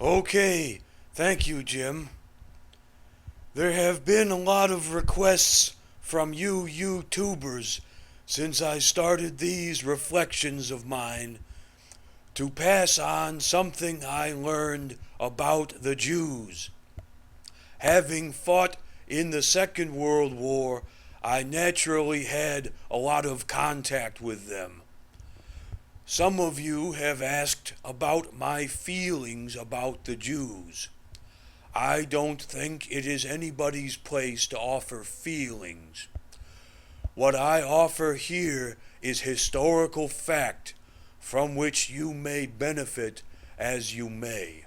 Okay, thank you, Jim. There have been a lot of requests from you YouTubers since I started these reflections of mine to pass on something I learned about the Jews. Having fought in the Second World War, I naturally had a lot of contact with them. Some of you have asked about my feelings about the Jews. I don't think it is anybody's place to offer feelings. What I offer here is historical fact from which you may benefit as you may.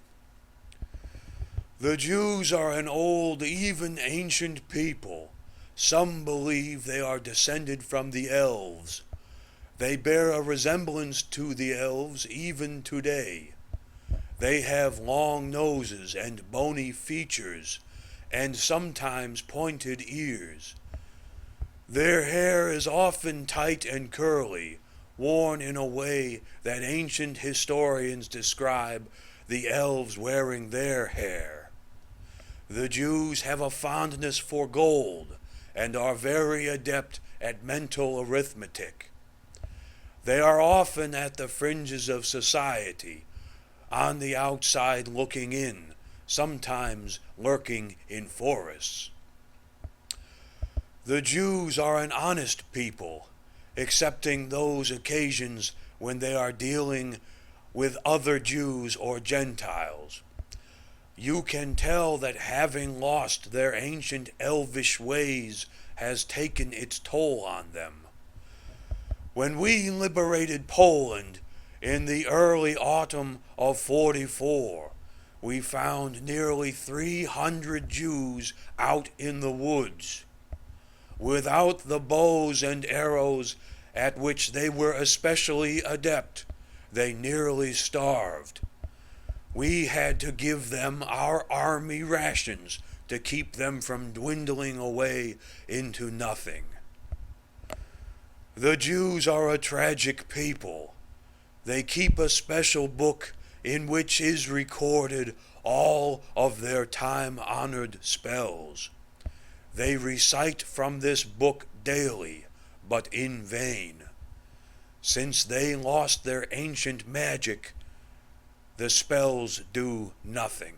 The Jews are an old, even ancient people. Some believe they are descended from the elves. They bear a resemblance to the elves even today. They have long noses and bony features, and sometimes pointed ears. Their hair is often tight and curly, worn in a way that ancient historians describe the elves wearing their hair. The Jews have a fondness for gold and are very adept at mental arithmetic. They are often at the fringes of society, on the outside looking in, sometimes lurking in forests. The Jews are an honest people, excepting those occasions when they are dealing with other Jews or Gentiles. You can tell that having lost their ancient elvish ways has taken its toll on them. When we liberated Poland in the early autumn of '44, we found nearly 300 Jews out in the woods. Without the bows and arrows at which they were especially adept, they nearly starved. We had to give them our army rations to keep them from dwindling away into nothing. The Jews are a tragic people. They keep a special book in which is recorded all of their time-honored spells. They recite from this book daily, but in vain. Since they lost their ancient magic, the spells do nothing.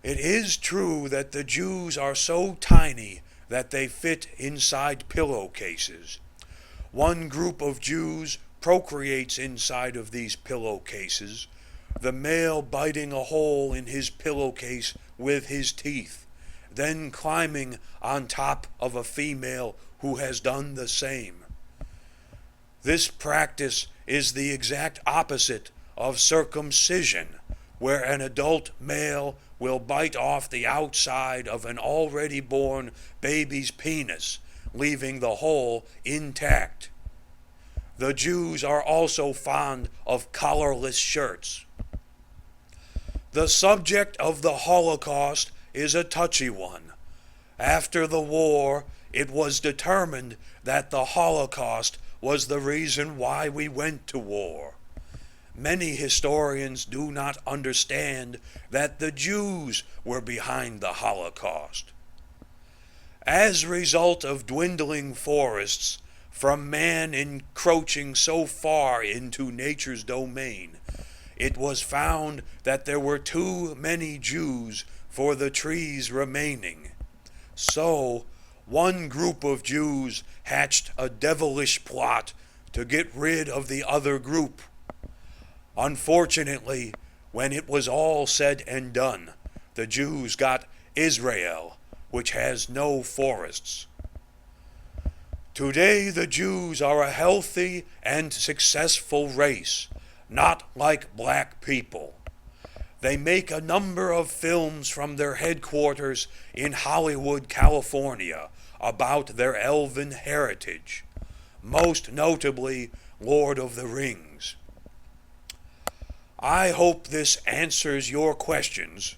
It is true that the Jews are so tiny that they fit inside pillowcases. One group of Jews procreates inside of these pillowcases, the male biting a hole in his pillowcase with his teeth, then climbing on top of a female who has done the same. This practice is the exact opposite of circumcision, where an adult male will bite off the outside of an already born baby's penis, leaving the hole intact. The Jews are also fond of collarless shirts. The subject of the Holocaust is a touchy one. After the war, it was determined that the Holocaust was the reason why we went to war. Many historians do not understand that the Jews were behind the Holocaust. As a result of dwindling forests, from man encroaching so far into nature's domain, it was found that there were too many Jews for the trees remaining. So, one group of Jews hatched a devilish plot to get rid of the other group. Unfortunately, when it was all said and done, the Jews got Israel, which has no forests. Today the Jews are a healthy and successful race, not like black people. They make a number of films from their headquarters in Hollywood, California, about their elven heritage, most notably Lord of the Rings. I hope this answers your questions.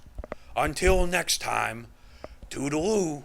Until next time, toodaloo.